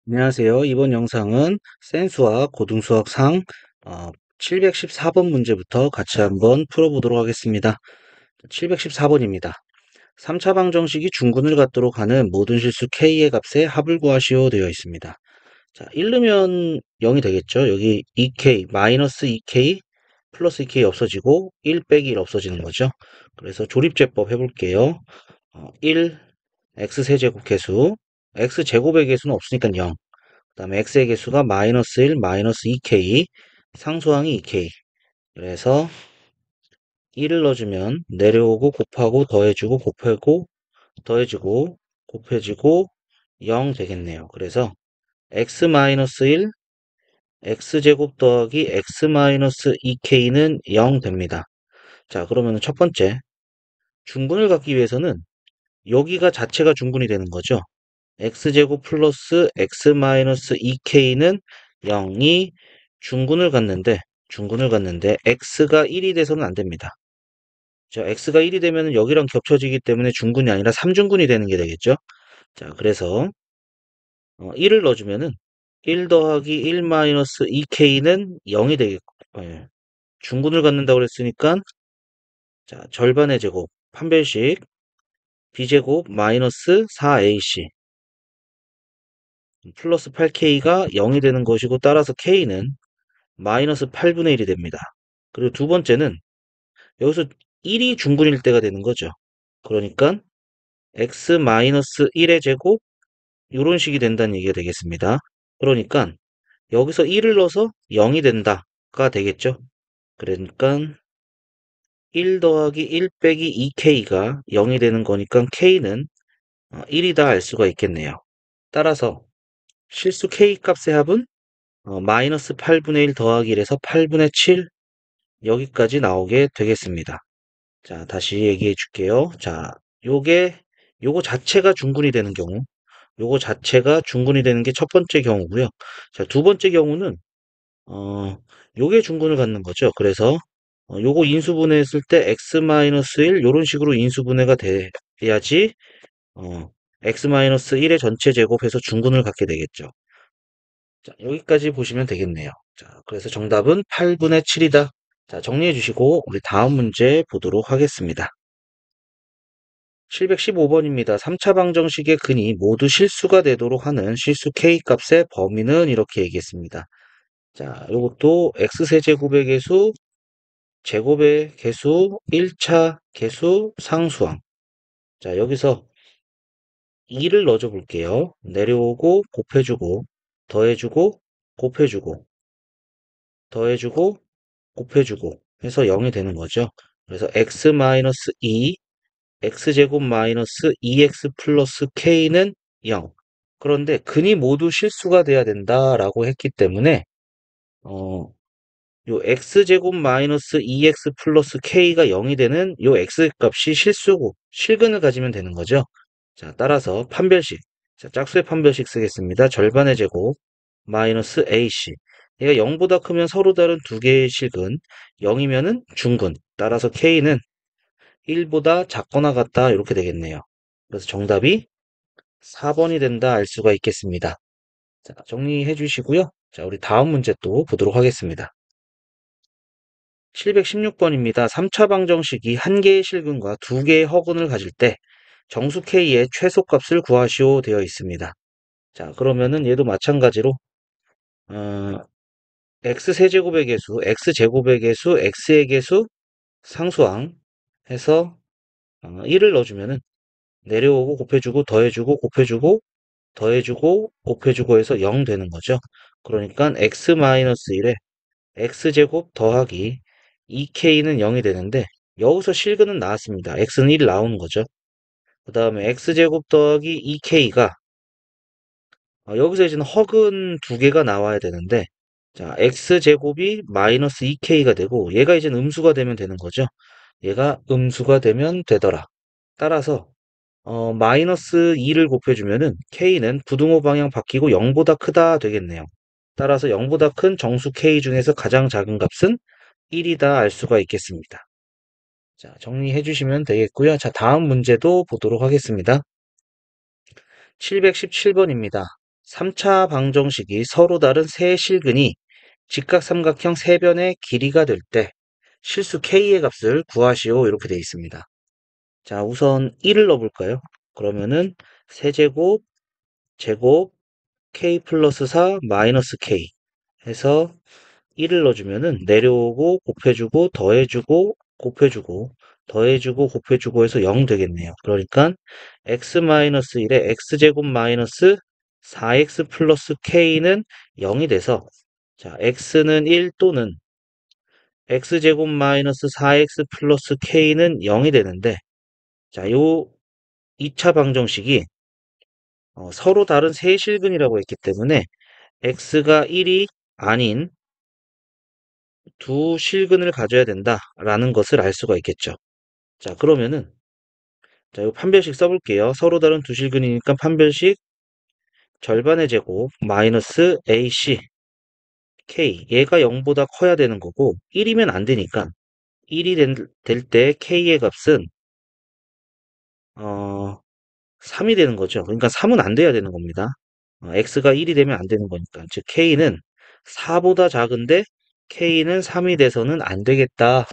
안녕하세요. 이번 영상은 센수학 고등수학 상 714번 문제부터 같이 한번 풀어보도록 하겠습니다. 714번입니다. 3차 방정식이 중근을 갖도록 하는 모든 실수 k의 값의 합을 구하시오 되어 있습니다. 자, 1 넣으면 0이 되겠죠. 여기 2k, 마이너스 2k, 플러스 2k 없어지고 1 빼기 1 없어지는 거죠. 그래서 조립제법 해볼게요. 1, x세제곱 개수, x제곱의 개수는 없으니까 0. 그 다음에 x의 개수가 마이너스 1, 마이너스 2k, 상수항이 2k. 그래서 1을 넣어주면 내려오고 곱하고 더해주고 곱하고 더해지고 곱해지고 0 되겠네요. 그래서 x 마이너스 1, x제곱 더하기 x 마이너스 2k는 0 됩니다. 자, 그러면 첫 번째 중근을 갖기 위해서는 여기가 자체가 중근이 되는 거죠. x제곱 플러스 x 마이너스 2k는 0이 중근을 갖는데 x가 1이 돼서는 안 됩니다. 자, x가 1이 되면 여기랑 겹쳐지기 때문에 중근이 아니라 3중근이 되는 게 되겠죠. 자, 그래서 1을 넣어주면은 1 더하기 1 마이너스 2k는 0이 되겠고, 중근을 갖는다고 그랬으니까 자, 절반의 제곱 판별식 b제곱 마이너스 4ac 플러스 8k가 0이 되는 것이고, 따라서 k는 마이너스 8분의 1이 됩니다. 그리고 두 번째는 여기서 1이 중근일 때가 되는 거죠. 그러니까 x 마이너스 1의 제곱 이런 식이 된다는 얘기가 되겠습니다. 그러니까 여기서 1을 넣어서 0이 된다가 되겠죠. 그러니까 1 더하기 1 빼기 2k가 0이 되는 거니까 k는 1이다 알 수가 있겠네요. 따라서 실수 k 값의 합은 마이너스 8분의 1 더하기 1에서 8분의 7 여기까지 나오게 되겠습니다. 자, 다시 얘기해 줄게요. 자, 요거 자체가 중근이 되는 경우, 요거 자체가 중근이 되는 게 첫 번째 경우고요. 자, 두 번째 경우는, 요게 중근을 갖는 거죠. 그래서, 요거 인수분해했을 때 x-1 요런 식으로 인수분해가 돼야지, x-1의 전체 제곱해서 중근을 갖게 되겠죠. 자, 여기까지 보시면 되겠네요. 자, 그래서 정답은 8분의 7이다. 자, 정리해 주시고, 우리 다음 문제 보도록 하겠습니다. 715번입니다. 3차 방정식의 근이 모두 실수가 되도록 하는 실수 k 값의 범위는 이렇게 얘기했습니다. 자, 이것도 x세제곱의 개수, 제곱의 개수, 1차 개수, 상수항. 자, 여기서 2를 넣어줘 볼게요. 내려오고 곱해주고 더해주고 곱해주고 더해주고 곱해주고 해서 0이 되는 거죠. 그래서 x-2 x제곱 마이너스 2x 플러스 k는 0. 그런데 근이 모두 실수가 돼야 된다라고 했기 때문에 요 x제곱 마이너스 2x 플러스 k가 0이 되는 요 x 값이 실수고 실근을 가지면 되는 거죠. 자, 따라서 판별식. 자, 짝수의 판별식 쓰겠습니다. 절반의 제곱 마이너스 ac. 얘가 0보다 크면 서로 다른 두 개의 실근, 0이면은 중근. 따라서 k는 1보다 작거나 같다 이렇게 되겠네요. 그래서 정답이 4번이 된다 알 수가 있겠습니다. 자, 정리해 주시고요. 자, 우리 다음 문제 또 보도록 하겠습니다. 716번입니다. 3차 방정식이 한 개의 실근과 두 개의 허근을 가질 때 정수 k의 최소값을 구하시오 되어 있습니다. 자, 그러면은 얘도 마찬가지로 어, x세제곱의 개수, x제곱의 개수, x의 개수, 상수항 해서 1을 넣어주면은 내려오고 곱해주고 더해주고 곱해주고 더해주고 곱해주고 해서 0 되는 거죠. 그러니까 x-1에 x제곱 더하기 2k는 0이 되는데 여기서 실근은 나왔습니다. x는 1 나오는 거죠. 그 다음에 x제곱 더하기 2k가 여기서 이제는 허근 두 개가 나와야 되는데 자, x제곱이 마이너스 2k가 되고 얘가 이제 음수가 되면 되는 거죠. 얘가 음수가 되면 되더라. 따라서 마이너스 2를 곱해주면은 k는 부등호 방향 바뀌고 0보다 크다 되겠네요. 따라서 0보다 큰 정수 k 중에서 가장 작은 값은 1이다 알 수가 있겠습니다. 자, 정리해 주시면 되겠고요. 자, 다음 문제도 보도록 하겠습니다. 717번입니다. 3차 방정식이 서로 다른 세 실근이 직각삼각형 세 변의 길이가 될 때 실수 k의 값을 구하시오. 이렇게 되어 있습니다. 자, 우선 1을 넣어볼까요? 그러면은 세제곱, 제곱, k 플러스 4 마이너스 k 해서 1을 넣어주면은 내려오고 곱해주고 더해주고 곱해주고 더해주고 곱해주고 해서 0 되겠네요. 그러니까 x-1에 x제곱 마이너스 4x 플러스 k는 0이 돼서 자, x는 1 또는 x제곱 마이너스 4x 플러스 k는 0이 되는데 자, 요 2차 방정식이 서로 다른 세실근이라고 했기 때문에 x가 1이 아닌 두 실근을 가져야 된다라는 것을 알 수가 있겠죠. 자, 그러면은 자, 이 판별식 써볼게요. 서로 다른 두 실근이니까 판별식 절반의 제곱 마이너스 ac k 얘가 0보다 커야 되는 거고 1이면 안 되니까 1이 될 때 k의 값은 3이 되는 거죠. 그러니까 3은 안 돼야 되는 겁니다. x가 1이 되면 안 되는 거니까. 즉 k는 4보다 작은데 k는 3이 돼서는 안 되겠다.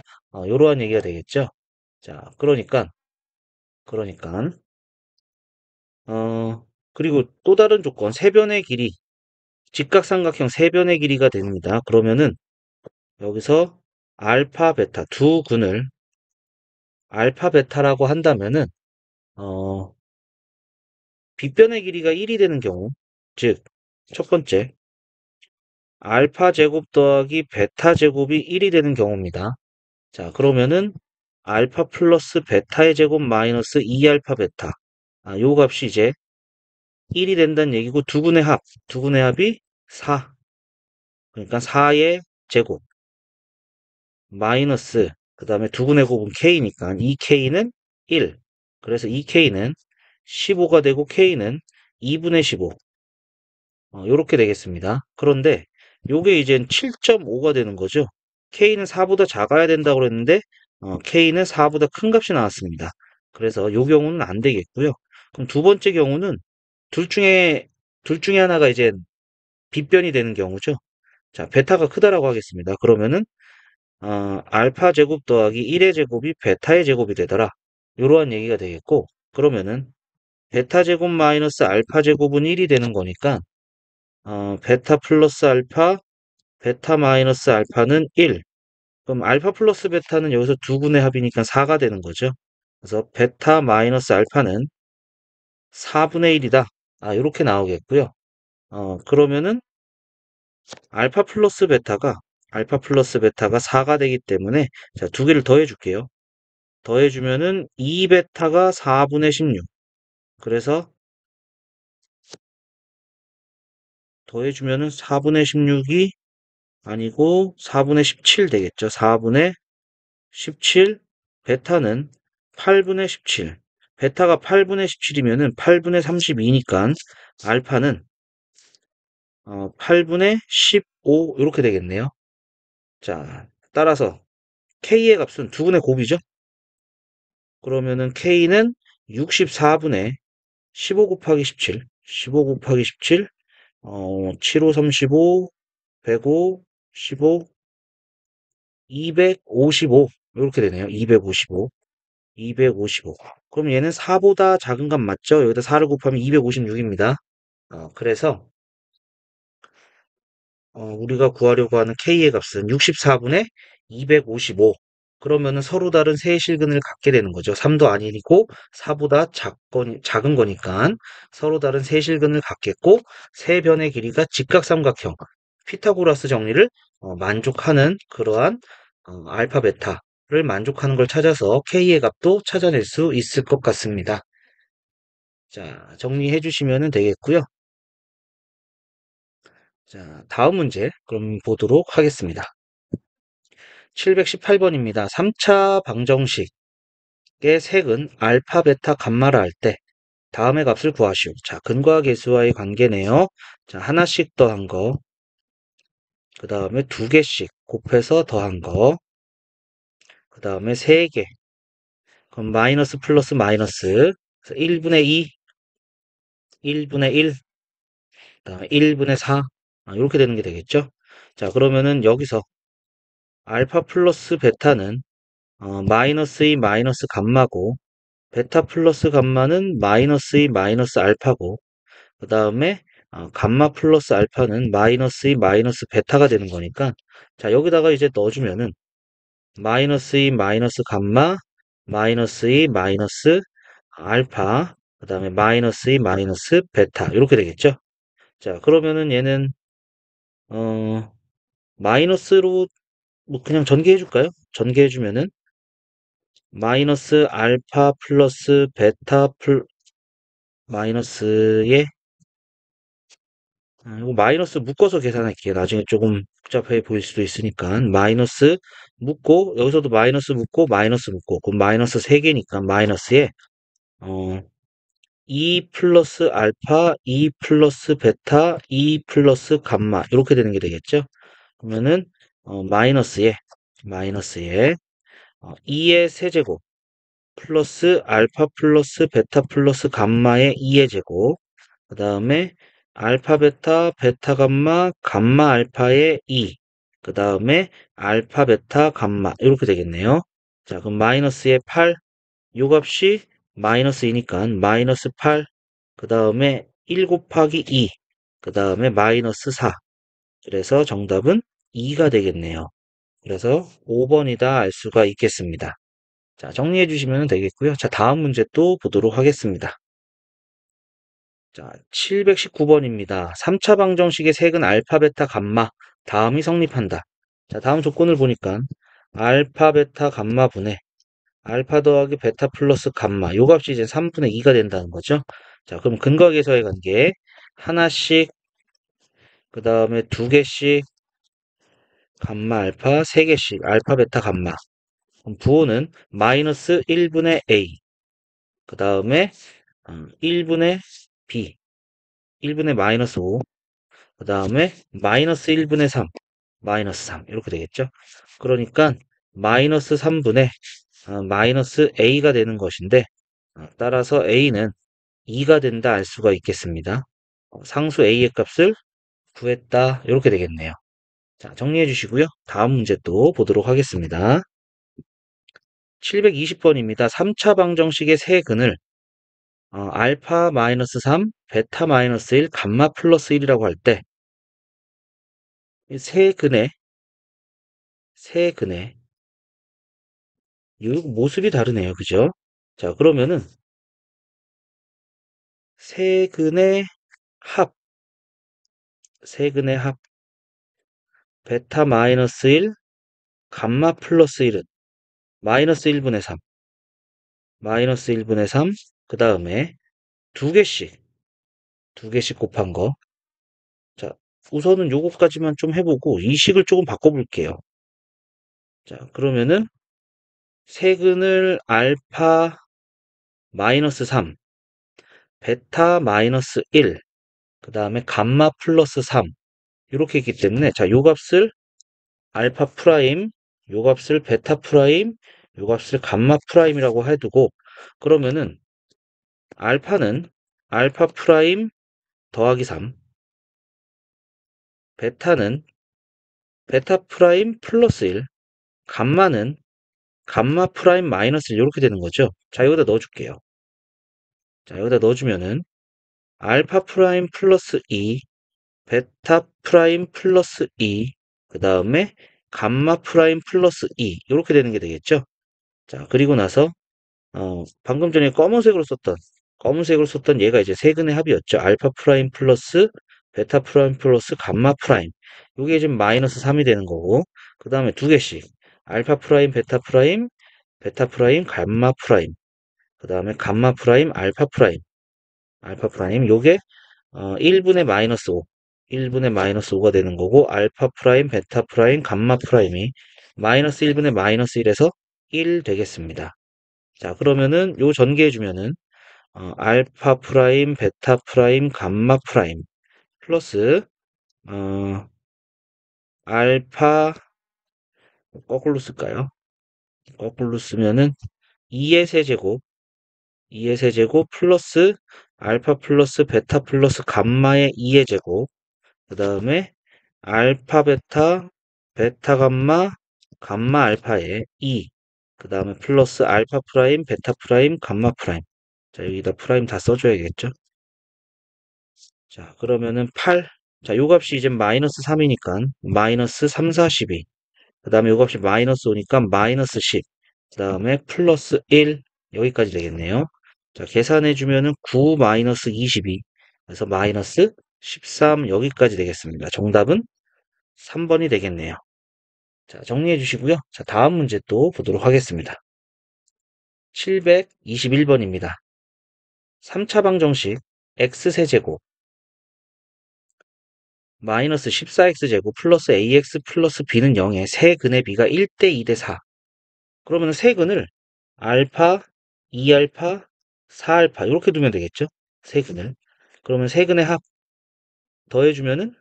이러한 얘기가 되겠죠. 자, 그러니까 그리고 또 다른 조건 세변의 길이 직각삼각형 세변의 길이가 됩니다. 그러면은 여기서 알파 베타 두 근을 알파 베타라고 한다면은 빗변의 길이가 1이 되는 경우 즉 첫 번째 알파 제곱 더하기 베타 제곱이 1이 되는 경우입니다. 자, 그러면은 알파 플러스 베타의 제곱 마이너스 2알파 베타 요 값이 이제 1이 된다는 얘기고 두 근의 합이 4. 그러니까 4의 제곱 마이너스 그 다음에 두 근의 곱은 k니까 2k는 1. 그래서 2k는 15가 되고 k는 2분의 15. 요렇게 되겠습니다. 그런데 요게 이젠 7.5가 되는 거죠. k는 4보다 작아야 된다고 그랬는데 k는 4보다 큰 값이 나왔습니다. 그래서 요 경우는 안 되겠고요. 그럼 두 번째 경우는 둘 중에 하나가 이제 빗변이 되는 경우죠. 자, 베타가 크다라고 하겠습니다. 그러면은 알파 제곱 더하기 1의 제곱이 베타의 제곱이 되더라. 이러한 얘기가 되겠고 그러면은 베타 제곱 마이너스 알파 제곱은 1이 되는 거니까 베타 플러스 알파 베타 마이너스 알파는 1. 그럼 알파 플러스 베타는 여기서 두 분의 합이니까 4가 되는 거죠. 그래서 베타 마이너스 알파는 4분의 1이다. 이렇게 나오겠고요. 그러면은 알파 플러스 베타가 4가 되기 때문에 자, 두 개를 더해 줄게요. 더해주면은 2베타가 4분의 16. 그래서 더해주면은 4분의 16이 아니고 4분의 17 되겠죠. 4분의 17. 베타는 8분의 17. 베타가 8분의 17이면은 8분의 32니까 알파는 8분의 15 이렇게 되겠네요. 자, 따라서 k의 값은 두 분의 곱이죠. 그러면은 k는 64분의 15 곱하기 17. 15 곱하기 17. 7, 5, 35, 105, 15, 255 이렇게 되네요. 255, 255. 그럼 얘는 4보다 작은 값 맞죠? 여기다 4를 곱하면 256입니다. 그래서 우리가 구하려고 하는 k의 값은 64분의 255. 그러면은 서로 다른 세 실근을 갖게 되는 거죠. 3도 아니고 4보다 작은 거니까 서로 다른 세 실근을 갖겠고 세 변의 길이가 직각삼각형 피타고라스 정리를 만족하는 그러한 알파 베타를 만족하는 걸 찾아서 k의 값도 찾아낼 수 있을 것 같습니다. 자, 정리해 주시면 되겠고요. 자, 다음 문제 그럼 보도록 하겠습니다. 718번입니다. 3차 방정식의 색은 알파, 베타, 감마라 할 때 다음의 값을 구하시오. 자, 근과 계수와의 관계네요. 자, 하나씩 더한 거, 그 다음에 두 개씩 곱해서 더한 거, 그 다음에 세 개, 그럼 마이너스 플러스 마이너스, 그래서 1분의 2, 1분의 1, 그다음에 1분의 4, 이렇게 되는 게 되겠죠? 자, 그러면은 여기서 알파 플러스 베타는 마이너스 2 마이너스 감마고, 베타 플러스 감마는 마이너스 2 마이너스 알파고, 그 다음에 감마 플러스 알파는 마이너스 2 마이너스 베타가 되는 거니까, 자, 여기다가 이제 넣어주면은 마이너스 2 마이너스 감마, 마이너스 2 마이너스 알파, 그 다음에 마이너스 2 마이너스 베타, 이렇게 되겠죠? 자, 그러면은 얘는 마이너스로 뭐 그냥 전개해 줄까요? 전개해 주면은 마이너스 알파 플러스 베타 마이너스에, 이거 마이너스 묶어서 계산할게요. 나중에 조금 복잡해 보일 수도 있으니까. 마이너스 묶고, 여기서도 마이너스 묶고, 마이너스 묶고, 그럼 마이너스 3개니까 마이너스에, 어, 2 플러스 알파, 2 플러스 베타, 2 플러스 감마. 이렇게 되는 게 되겠죠? 그러면은, 마이너스에, 2의 세제곱, 플러스 알파 플러스 베타 플러스 감마의 2의 제곱, 그 다음에 알파 베타 베타 감마 감마 알파의 2, 그 다음에 알파 베타 감마, 이렇게 되겠네요. 자, 그럼 마이너스의 8, 요 값이 마이너스이니까 마이너스 8, 그 다음에 1 곱하기 2, 그 다음에 마이너스 4. 그래서 정답은 2가 되겠네요. 그래서 5번이다 알 수가 있겠습니다. 자, 정리해 주시면 되겠고요. 자, 다음 문제 또 보도록 하겠습니다. 자, 719번입니다. 3차 방정식의 색은 알파, 베타, 감마. 다음이 성립한다. 자, 다음 조건을 보니까 알파, 베타, 감마 분의 알파 더하기 베타 플러스 감마. 요 값이 이제 3분의 2가 된다는 거죠. 자, 그럼 근과 계서의 관계. 하나씩, 그 다음에 두 개씩, 감마 알파, 세 개씩, 알파, 베타, 감마. 그럼 부호는 마이너스 1분의 A. 그 다음에 1분의 B, 1분의 마이너스 5, 그 다음에 마이너스 1분의 3, 마이너스 3, 이렇게 되겠죠? 그러니까 마이너스 3분의 마이너스 A가 되는 것인데, 따라서 A는 2가 된다 알 수가 있겠습니다. 상수 A의 값을 구했다, 이렇게 되겠네요. 자, 정리해 주시고요. 다음 문제 또 보도록 하겠습니다. 720번입니다. 3차 방정식의 세 근을 알파 마이너스 3, 베타 마이너스 1, 감마 플러스 1이라고 할 때, 세 근의 이 모습이 다르네요. 그죠? 자, 그러면은 세근의 합, 세근의 합, 베타 마이너스 1, 감마 플러스 1은 마이너스 1분의 3, 마이너스 1분의 3, 그 다음에 두 개씩 곱한 거. 자, 우선은 요거까지만 좀 해보고 이 식을 조금 바꿔볼게요. 자, 그러면은 세근을 알파 마이너스 3, 베타 마이너스 1, 그 다음에 감마 플러스 3, 이렇게 했기 때문에, 자, 요 값을 알파 프라임, 요 값을 베타 프라임, 요 값을 감마 프라임이라고 해두고, 그러면은 알파는 알파 프라임 더하기 3, 베타는 베타 프라임 플러스 1, 감마는 감마 프라임 마이너스 1, 이렇게 되는 거죠. 자, 여기다 넣어줄게요. 자, 여기다 넣어주면은 알파 프라임 플러스 2, 베타 프라임 플러스 2, 그 다음에 감마 프라임 플러스 2, 이렇게 되는 게 되겠죠. 자, 그리고 나서 방금 전에 검은색으로 썼던 얘가 이제 세근의 합이었죠. 알파 프라임 플러스 베타 프라임 플러스 감마 프라임. 요게 지금 마이너스 3이 되는 거고, 그 다음에 두 개씩 알파 프라임, 베타 프라임, 감마 프라임, 그 다음에 감마 프라임, 알파 프라임. 요게 1분의 마이너스 5, 1분의 마이너스 5가 되는 거고, 알파 프라임, 베타 프라임, 감마 프라임이 마이너스 1분의 마이너스 1에서 1 되겠습니다. 자, 그러면은 요 전개해주면은 알파 프라임, 베타 프라임, 감마 프라임 플러스 어, 알파, 거꾸로 쓸까요? 거꾸로 쓰면은 2의 세제곱 플러스 알파 플러스 베타 플러스 감마의 2의 제곱, 그 다음에 알파 베타, 베타 감마, 감마 알파의 2, 그 다음에 플러스 알파 프라임, 베타 프라임, 감마 프라임. 자, 여기다 프라임 다 써줘야겠죠? 자, 그러면은 8. 자, 요 값이 이제 마이너스 3이니까 마이너스 3, 4, 12. 그 다음에 요 값이 마이너스 5니까 마이너스 10. 그 다음에 플러스 1. 여기까지 되겠네요. 자, 계산해주면은 9 마이너스 22. 그래서 마이너스 13 여기까지 되겠습니다. 정답은 3번이 되겠네요. 자, 정리해 주시고요. 자, 다음 문제 또 보도록 하겠습니다. 721번입니다. 3차 방정식 x세제곱 마이너스 14x제곱 플러스 ax 플러스 b는 0에 세근의 b가 1대 2대 4. 그러면 세근을 알파, 2알파, 4알파 이렇게 두면 되겠죠? 세근을. 그러면 세근의 합 더해주면은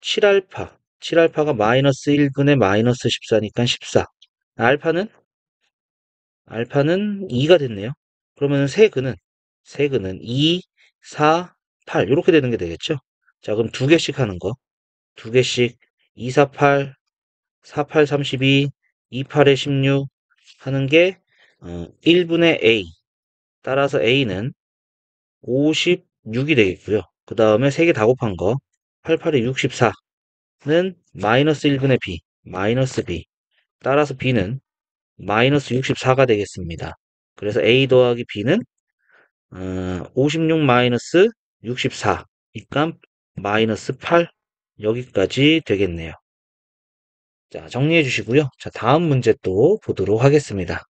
7알파. 7알파가 마이너스 1분의 마이너스 14니까 14. 알파는 2가 됐네요. 그러면 세근은 2, 4, 8 이렇게 되는 게 되겠죠? 자, 그럼 두 개씩 하는 거. 두 개씩 2, 4, 8, 4, 8, 32, 2, 8에 16 하는 게 1분의 A. 따라서 A는 56이 되겠고요. 그 다음에 3개 다 곱한 거 8, 8에 64는 마이너스 1분의 B, 마이너스 B. 따라서 B는 마이너스 64가 되겠습니다. 그래서 A 더하기 B는 56 마이너스 64. 그러니까 마이너스 8 여기까지 되겠네요. 자, 정리해 주시고요. 자, 다음 문제 또 보도록 하겠습니다.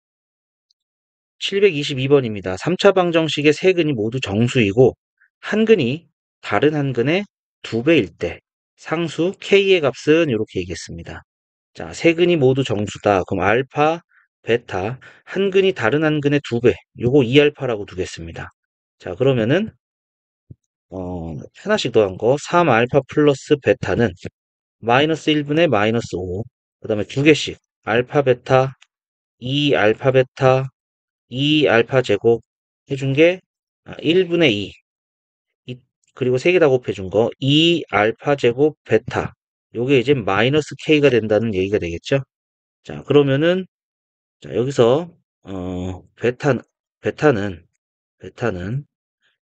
722번입니다. 3차 방정식의 세 근이 모두 정수이고 한 근이 다른 한 근의 2배일 때 상수 k의 값은 이렇게 얘기했습니다. 자, 세 근이 모두 정수다. 그럼 알파, 베타, 한 근이 다른 한 근의 2배. 요거 2알파라고 두겠습니다. 자, 그러면은 하나씩 더한 거 3알파 플러스 베타는 마이너스 1분의 마이너스 5. 그 다음에 두 개씩 알파 베타, 2알파 베타, 2알파 제곱 해준 게 1분의 2. 그리고 세 개 다 곱해준 거 2알파 제곱 베타. 요게 이제 마이너스 k가 된다는 얘기가 되겠죠? 자, 그러면은 자, 여기서 베타는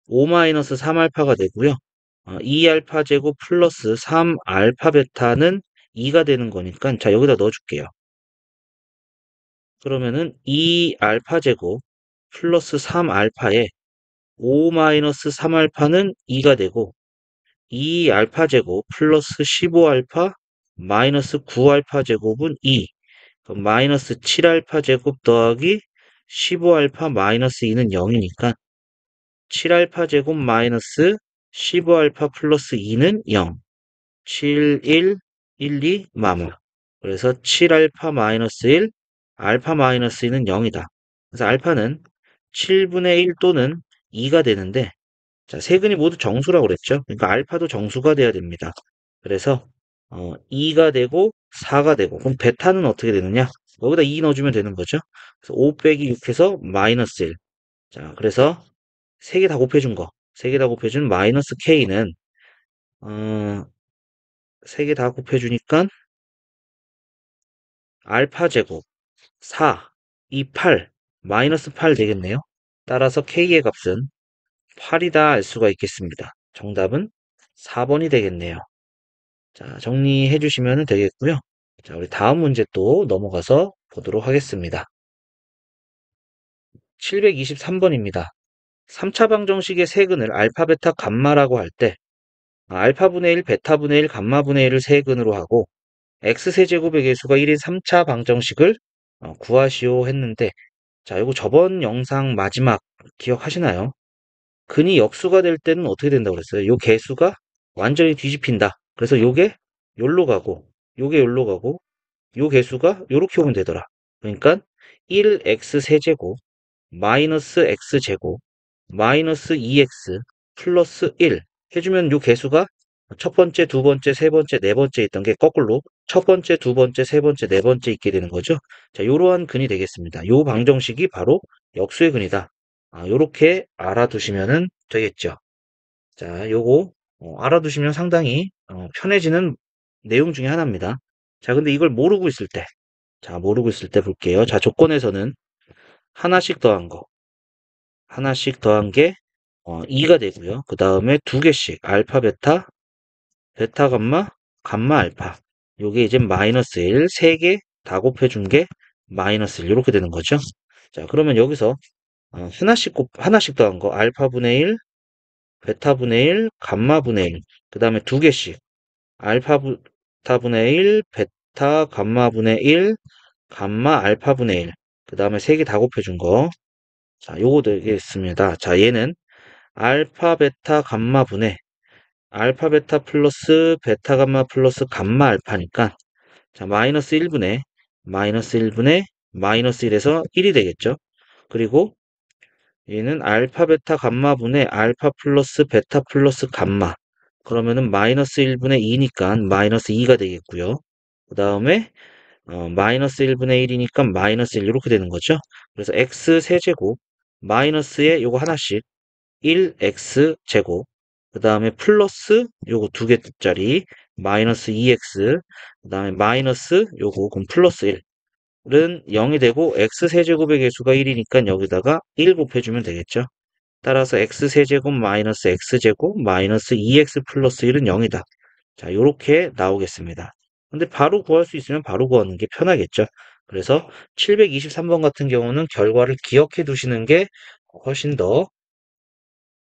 5 마이너스 3알파가 되고요. 2알파 제곱 플러스 3알파 베타는 2가 되는 거니까 자, 여기다 넣어줄게요. 그러면은 2알파 제곱 플러스 3알파에 5 마이너스 3알파는 2가 되고 2알파 제곱 플러스 15알파 마이너스 9알파 제곱은 2. 그럼 마이너스 7알파 제곱 더하기 15알파 마이너스 2는 0이니까 7알파 제곱 마이너스 15알파 플러스 2는 0. 7, 1, 1, 2, 마마. 그래서 7알파 마이너스 1, 알파 마이너스 2는 0이다. 그래서 알파는 7분의 1 또는 2가 되는데 자, 세 근이 모두 정수라고 그랬죠. 그러니까 알파도 정수가 돼야 됩니다. 그래서 2가 되고 4가 되고 그럼 베타는 어떻게 되느냐? 여기다 2 넣어주면 되는 거죠. 그래서 5 빼기 6해서 마이너스 1. 자, 그래서 세 개 다 곱해준 거. 세 개 다 곱해준 마이너스 k는 세 개 다 곱해주니까 알파 제곱 4, 2, 8, 마이너스 8 되겠네요. 따라서 k의 값은 8이다 알 수가 있겠습니다. 정답은 4번이 되겠네요. 자, 정리해 주시면 되겠고요. 자, 우리 다음 문제 또 넘어가서 보도록 하겠습니다. 723번입니다. 3차 방정식의 세근을 알파, 베타, 감마라고 할 때 알파분의 1, 베타분의 1, 감마분의 1을 세근으로 하고 x세제곱의 개수가 1인 3차 방정식을 구하시오 했는데 자, 이거 저번 영상 마지막 기억하시나요? 근이 역수가 될 때는 어떻게 된다고 그랬어요? 요 개수가 완전히 뒤집힌다. 그래서 요게 요로 가고 요게 요로 가고 요 개수가 요렇게 오면 되더라. 그러니까 1x 세제곱 마이너스 x제곱 마이너스 2x 플러스 1 해주면 요 개수가 첫 번째, 두 번째, 세 번째, 네 번째 있던 게 거꾸로 첫 번째, 두 번째, 세 번째, 네 번째 있게 되는 거죠. 자, 요러한 근이 되겠습니다. 요 방정식이 바로 역수의 근이다. 요렇게 알아두시면 되겠죠. 자, 요거 알아두시면 상당히 편해지는 내용 중에 하나입니다. 자, 근데 이걸 모르고 있을 때, 자, 모르고 있을 때 볼게요. 자, 조건에서는 하나씩 더한 거, 하나씩 더한 게 2가 되고요. 그 다음에 두 개씩 알파, 베타, 베타, 감마, 감마, 알파. 요게 이제 마이너스 1, 세 개 다 곱해준 게 마이너스 1, 이렇게 되는 거죠. 자, 그러면 여기서 하나씩 더한 거, 알파분의 1, 베타분의 1, 감마분의 1. 그 다음에 두 개씩, 알파, 베타분의 1, 베타, 감마분의 1, 감마, 알파분의 1. 그 다음에 세 개 다 곱해준 거. 자, 요거 되겠습니다. 자, 얘는 알파, 베타, 감마 분의 알파, 베타 플러스 베타, 감마 플러스 감마, 알파니까 자, 마이너스 1분의 마이너스 1에서 1이 되겠죠. 그리고 얘는 알파, 베타, 감마 분의 알파 플러스 베타 플러스 감마. 그러면은 마이너스 1분의 2니까 마이너스 2가 되겠고요. 그 다음에 마이너스 1분의 1이니까 마이너스 1 이렇게 되는 거죠. 그래서 x 세제곱 마이너스에 요거 하나씩 1x 제곱 그 다음에 플러스 요거 두 개짜리 마이너스 2x 그 다음에 마이너스 요거 그럼 플러스 1은 0이 되고 x 세제곱의 개수가 1이니까 여기다가 1 곱해주면 되겠죠. 따라서 x 세제곱 마이너스 x제곱 마이너스 2x 플러스 1은 0이다. 자, 요렇게 나오겠습니다. 근데 바로 구할 수 있으면 바로 구하는 게 편하겠죠. 그래서 723번 같은 경우는 결과를 기억해 두시는 게 훨씬 더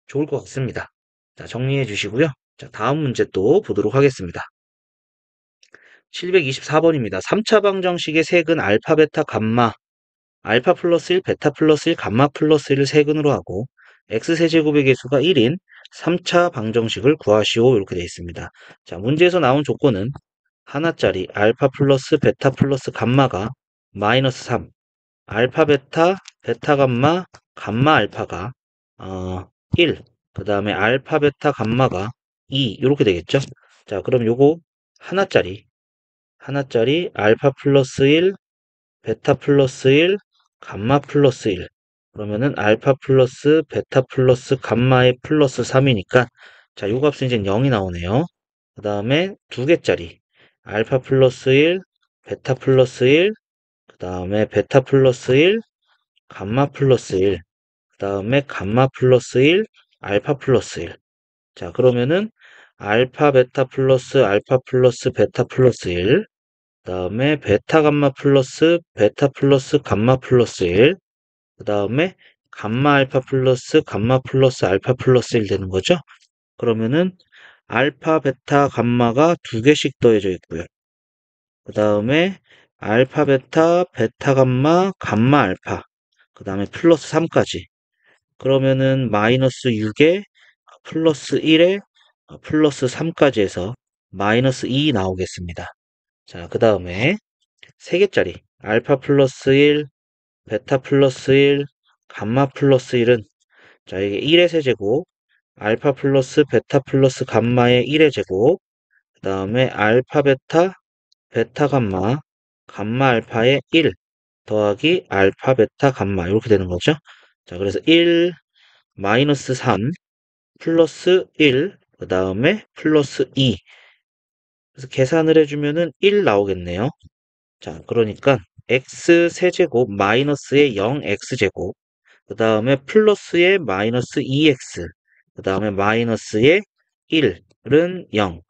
좋을 것 같습니다. 자, 정리해 주시고요. 자, 다음 문제 또 보도록 하겠습니다. 724번입니다. 3차 방정식의 색은 알파, 베타, 감마, 알파 플러스 1, 베타 플러스 1, 감마 플러스 1을 세근으로 하고 x세제곱의 개수가 1인 3차 방정식을 구하시오. 이렇게 되어 있습니다. 자, 문제에서 나온 조건은 하나짜리 알파 플러스 베타 플러스 감마가 마이너스 3, 알파 베타, 베타 감마, 감마 알파가 1, 그 다음에 알파 베타 감마가 2 이렇게 되겠죠. 자, 그럼 요거 하나짜리 알파 플러스 1, 베타 플러스 1, 감마 플러스 1. 그러면은 알파 플러스 베타 플러스 감마의 플러스 3이니까 자, 요 값은 이제 0이 나오네요. 그 다음에 두 개짜리 알파 플러스 1, 베타 플러스 1, 그 다음에 베타 플러스 1, 감마 플러스 1, 그 다음에 감마 플러스 1, 알파 플러스 1. 자, 그러면은 알파 플러스 베타 플러스 1, 그 다음에 베타 감마 플러스 베타 플러스 감마 플러스 1, 그 다음에 감마 알파 플러스 감마 플러스 알파 플러스 1 되는 거죠. 그러면은 알파 베타 감마가 두 개씩 더해져 있고요. 그 다음에 알파 베타 감마 감마 알파 그 다음에 플러스 3까지 그러면은 마이너스 6에 플러스 1에 플러스 3까지 해서 마이너스 2 나오겠습니다. 자, 그 다음에 세 개짜리 알파 플러스 1, 베타 플러스 1, 감마 플러스 1은 자, 이게 1의 세제곱, 알파 플러스 베타 플러스 감마의 1의 제곱, 그 다음에 알파 베타, 베타 감마, 감마 알파의 1 더하기 알파 베타 감마 이렇게 되는 거죠. 자, 그래서 1 마이너스 3 플러스 1, 그 다음에 플러스 2. 그래서 계산을 해주면은 1 나오겠네요. 자, 그러니까 x 세제곱 마이너스의 0x제곱, 그 다음에 플러스의 마이너스 2x, 그 다음에 마이너스의 1은 0.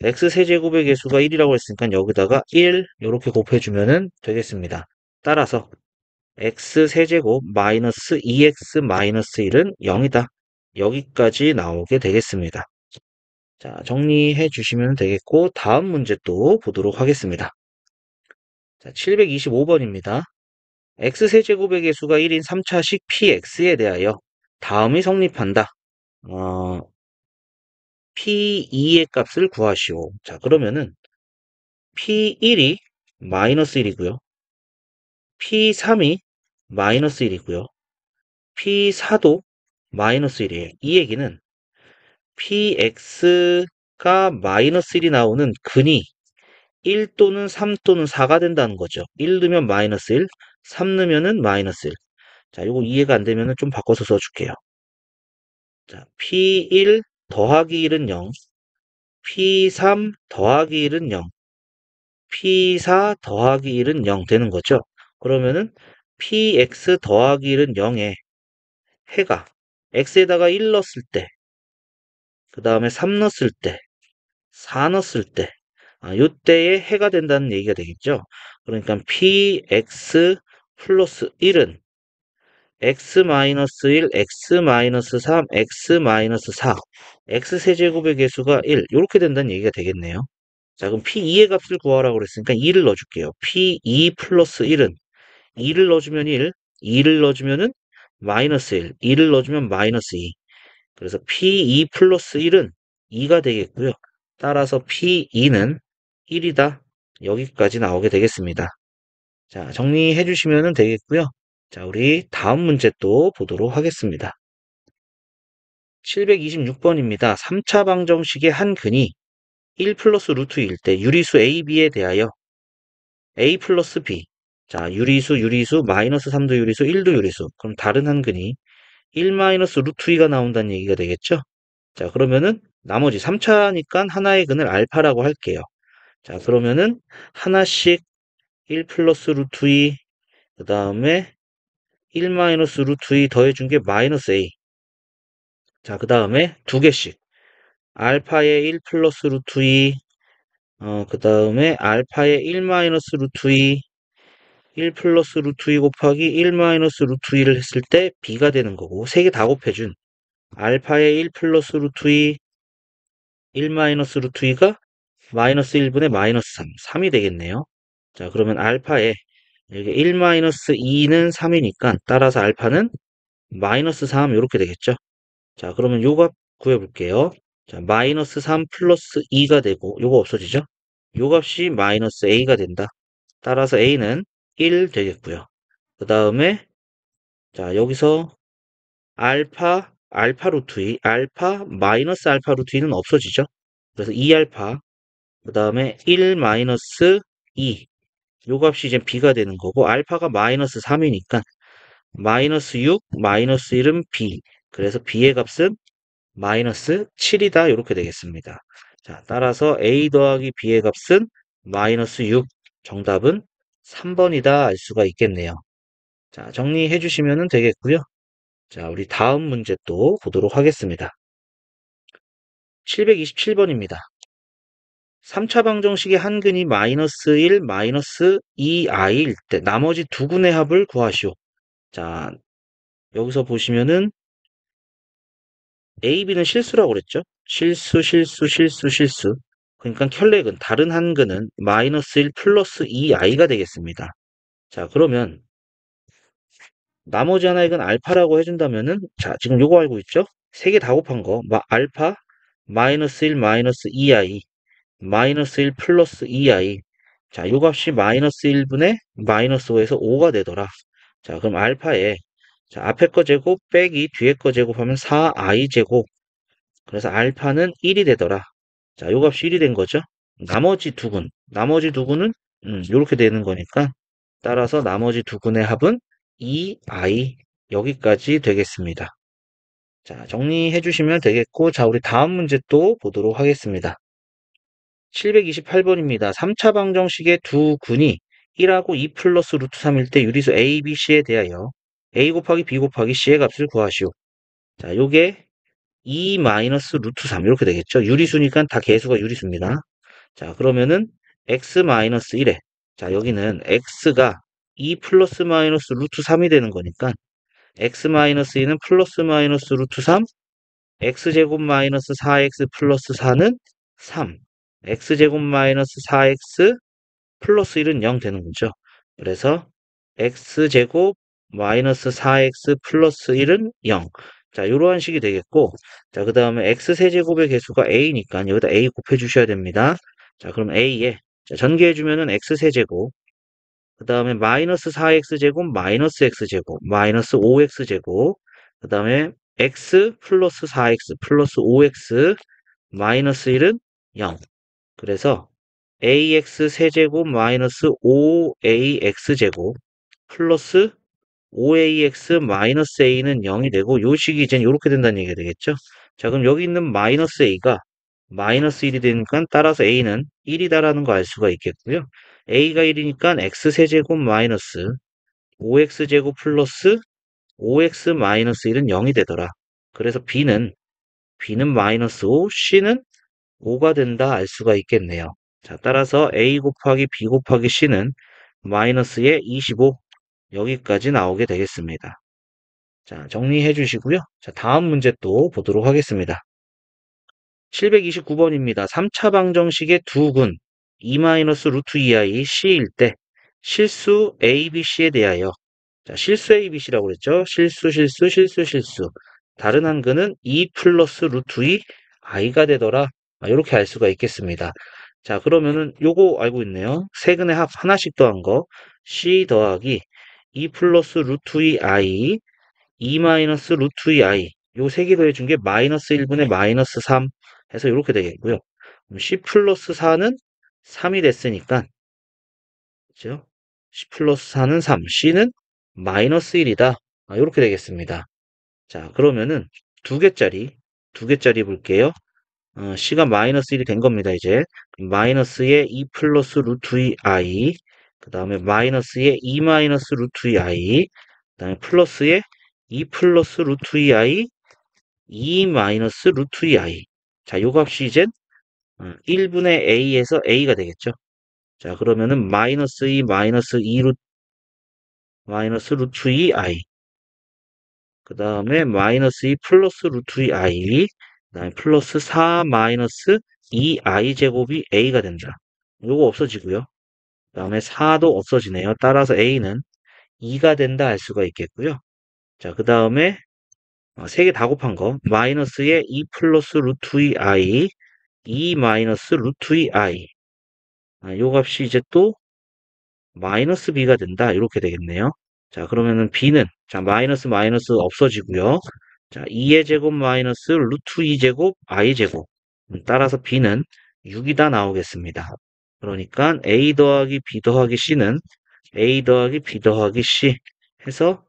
x 세제곱의 개수가 1이라고 했으니까 여기다가 1 이렇게 곱해주면 되겠습니다. 따라서 x 세제곱 마이너스 2x 마이너스 1은 0이다. 여기까지 나오게 되겠습니다. 자, 정리해 주시면 되겠고 다음 문제 또 보도록 하겠습니다. 자, 725번입니다. x세제곱의 개수가 1인 3차식 px에 대하여 다음이 성립한다. p2의 값을 구하시오. 자, 그러면은 p1이 마이너스 1이고요. p3이 마이너스 1이고요. p4도 마이너스 1이에요. 이 얘기는 px가 마이너스 1이 나오는 근이 1 또는 3 또는 4가 된다는 거죠. 1 넣으면 마이너스 1, 3 넣으면은 마이너스 1. 자, 요거 이해가 안 되면은 좀 바꿔서 써줄게요. 자, P1 더하기 1은 0, P3 더하기 1은 0, P4 더하기 1은 0 되는 거죠. 그러면은 PX 더하기 1은 0에 해가 X에다가 1 넣었을 때, 그 다음에 3 넣었을 때, 4 넣었을 때, 요때에 해가 된다는 얘기가 되겠죠. 그러니까 PX 플러스 1은 x-1, x-3, x-4, x세제곱의 개수가 1 이렇게 된다는 얘기가 되겠네요. 자, 그럼 P2의 값을 구하라고 그랬으니까 2를 넣어줄게요. P2 플러스 1은 2를 넣어주면 1, 2를 넣어주면은 마이너스 1, 2를 넣어주면 마이너스 2. 그래서 P2 플러스 1은 2가 되겠고요. 따라서 P2는 1이다. 여기까지 나오게 되겠습니다. 자, 정리해 주시면 되겠고요. 자, 우리 다음 문제 또 보도록 하겠습니다. 726번입니다. 3차 방정식의 한 근이 1 플러스 루트 1일 때 유리수 A, B에 대하여 A 플러스 B. 자, 유리수, 마이너스 3도 유리수, 1도 유리수. 그럼 다른 한 근이 1 마이너스 루트 2가 나온다는 얘기가 되겠죠? 자, 그러면은 나머지 3차니까 하나의 근을 알파라고 할게요. 자, 그러면은 하나씩 1 플러스 루트 2, 그 다음에 1 마이너스 루트 2 더해준 게 마이너스 A. 자, 그 다음에 두 개씩. 알파의 1 플러스 루트 2, 그 다음에 알파의 1 마이너스 루트 2, 1 플러스 루트 2 곱하기 1 마이너스 루트 2를 했을 때 B가 되는 거고, 세 개 다 곱해준 알파의 1 플러스 루트 2, 1 마이너스 루트 2가 마이너스 1분의 마이너스 3, 3이 되겠네요. 자, 그러면 알파에 여기 1 마이너스 2는 3이니까 따라서 알파는 마이너스 3 이렇게 되겠죠. 자, 그러면 요 값 구해볼게요. 자, 마이너스 3 플러스 2가 되고 요거 없어지죠? 요 값이 마이너스 A가 된다. 따라서 A는 1 되겠고요. 그 다음에 자, 여기서 알파 루트 2, 알파 마이너스 알파 루트 2는 없어지죠? 그래서 2알파, 그 다음에 1 마이너스 2, 요 값이 이제 B가 되는 거고, 알파가 마이너스 3이니까 마이너스 6, 마이너스 1은 B. 그래서 B의 값은 마이너스 7이다. 이렇게 되겠습니다. 자, 따라서 A 더하기 B의 값은 마이너스 6. 정답은 3번이다. 알 수가 있겠네요. 자, 정리해 주시면 되겠고요. 자, 우리 다음 문제 또 보도록 하겠습니다. 727번입니다. 3차 방정식의 한 근이 마이너스 1, 마이너스 2i일 때 나머지 두 근의 합을 구하시오. 자, 여기서 보시면은 A, B는 실수라고 그랬죠? 실수. 그러니까 켤레근 다른 한 근은 마이너스 1 플러스 2i가 되겠습니다. 자, 그러면 나머지 하나의 근 알파라고 해준다면은 자, 지금 요거 알고 있죠? 세 개 다 곱한 거 알파 마이너스 1 마이너스 2i 마이너스 1 플러스 2i. 자, 요 값이 마이너스 1분의 마이너스 5에서 5가 되더라. 자, 그럼 알파에 자, 앞에 거 제곱 빼기 뒤에 거 제곱하면 4i 제곱. 그래서 알파는 1이 되더라. 자, 요 값이 1이 된 거죠. 나머지 두 근은 요렇게 되는 거니까 따라서 나머지 두 근의 합은 2i 여기까지 되겠습니다. 자, 정리해 주시면 되겠고, 자, 우리 다음 문제 또 보도록 하겠습니다. 728번입니다. 3차 방정식의 두 근이 1하고 2 플러스 루트 3일 때 유리수 A, B, C에 대하여 A 곱하기 B 곱하기 C의 값을 구하시오. 자, 요게 2 마이너스 루트 3 이렇게 되겠죠. 유리수니까 다 개수가 유리수입니다. 자, 그러면은 x 마이너스 1에 자, 여기는 x가 2 플러스 마이너스 루트 3이 되는 거니까 x 마이너스 2는 플러스 마이너스 루트 3, x제곱 마이너스 4x 플러스 4는 3, x제곱 마이너스 4x 플러스 1은 0 되는 거죠. 그래서 x제곱 마이너스 4x 플러스 1은 0. 자, 이러한 식이 되겠고, 자, 그 다음에 x세제곱의 개수가 a니까 여기다 a 곱해 주셔야 됩니다. 자, 그럼 a에 전개해 주면은 x세제곱, 그 다음에 마이너스 4x제곱, 마이너스 x제곱, 마이너스 5x제곱, 그 다음에 x 플러스 4x 플러스 5x 마이너스 1은 0. 그래서 ax 세제곱 마이너스 5ax제곱 플러스 5ax-a는 0이 되고 요 식이 이제 이렇게 된다는 얘기가 되겠죠. 자, 그럼 여기 있는 마이너스 a가 마이너스 1이 되니까 따라서 a는 1이다라는 거 알 수가 있겠고요. a가 1이니까 x세제곱 마이너스 5x제곱 플러스 5x 마이너스 1은 0이 되더라. 그래서 b는 마이너스 5, c는 5가 된다 알 수가 있겠네요. 자, 따라서 a 곱하기 b 곱하기 c는 마이너스의 25 여기까지 나오게 되겠습니다. 자, 정리해 주시고요. 자, 다음 문제 또 보도록 하겠습니다. 729번입니다. 3차 방정식의 두 근 루트 2i c일 때 실수 a, b, c에 대하여 자, 실수 a, b, c라고 그랬죠. 실수. 다른 한 근은 2 플러스 루트 2 i가 되더라. 이렇게 알 수가 있겠습니다. 자, 그러면은 요거 알고 있네요. 세 근의 합 하나씩 더한 거 c 더하기 2 플러스 루트 2 i 2 마이너스 루트 2i 요 세 개 더해준 게 마이너스 1분의 마이너스 3 해서 이렇게 되겠고요. 그럼 c 플러스 4는 3이 됐으니까 그죠? c 플러스 4는 3, c는 마이너스 1이다. 이렇게 되겠습니다. 자, 그러면은 두 개짜리 볼게요. c가 마이너스 1이 된 겁니다, 이제. 마이너스의 2 플러스 루트 2i, 그 다음에 마이너스의 2 마이너스 루트 2i, 그 다음에 플러스의 2 플러스 루트 2i, 2 마이너스 루트 2i. 자, 요 값이 이제 1분의 a에서 a가 되겠죠. 자, 그러면은 마이너스 2 마이너스 2 마이너스 루트 2i. 그 다음에 마이너스 2 플러스 루트 2i. 그 다음에 플러스 4 마이너스 2i 제곱이 a가 된다. 요거 없어지고요. 그 다음에 4도 없어지네요. 따라서 a는 2가 된다 할 수가 있겠고요. 자, 그 다음에 세 개 다 곱한 거 마이너스의 2 플러스 루트 2i 2 마이너스 루트 2i 요 값이 이제 또 마이너스 b가 된다 이렇게 되겠네요. 자, 그러면은 b는 자 마이너스 없어지고요. 자, 2의 제곱 마이너스 루트 2제곱 i 제곱 따라서 b는 6이다 나오겠습니다. 그러니까 a 더하기 b 더하기 c는 a 더하기 b 더하기 c 해서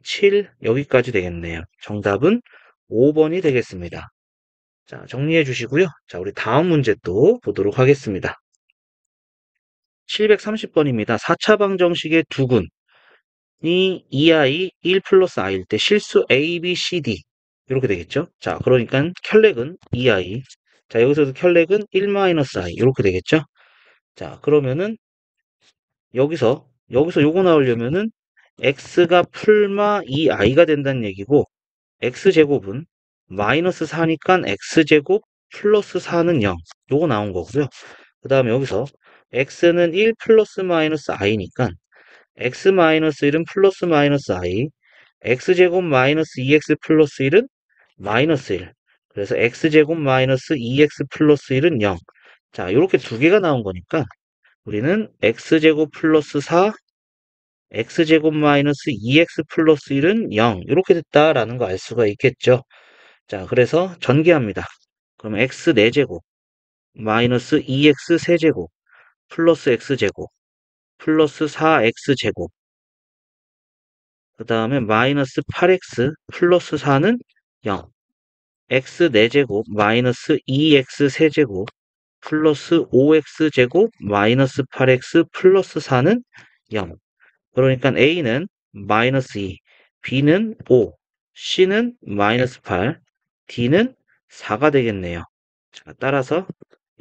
7 여기까지 되겠네요. 정답은 5번이 되겠습니다. 자, 정리해 주시고요. 자, 우리 다음 문제 또 보도록 하겠습니다. 730번입니다. 4차 방정식의 두 근이 2i 1 플러스 i일 때 실수 a, b, c, d 이렇게 되겠죠. 자, 그러니까 켤레근 2i 자, 여기서도 켤레근 1 마이너스 i 이렇게 되겠죠. 자, 그러면은 여기서 요거 나오려면은 x가 풀마 2i가 된다는 얘기고 x제곱은 마이너스 4니까 x제곱 플러스 4는 0 요거 나온 거고요. 그 다음에 여기서 x는 1 플러스 마이너스 i니까 x 마이너스 1은 플러스 마이너스 i x제곱 마이너스 2x 플러스 1은 마이너스 1 그래서 x제곱 마이너스 2x 플러스 1은 0 자, 이렇게 두 개가 나온 거니까 우리는 x제곱 플러스 4 x제곱 마이너스 2x 플러스 1은 0 이렇게 됐다라는 거 알 수가 있겠죠. 자, 그래서 전개합니다. 그럼 x 4제곱 마이너스 2x 세제곱 플러스 x제곱 플러스 4x제곱 그 다음에 마이너스 8x 플러스 4는 0 x 4제곱 마이너스 2x 세제곱 플러스 5x제곱 마이너스 8x 플러스 4는 0 그러니까 a는 마이너스 2 b는 5 c는 마이너스 8 d는 4가 되겠네요. 자, 따라서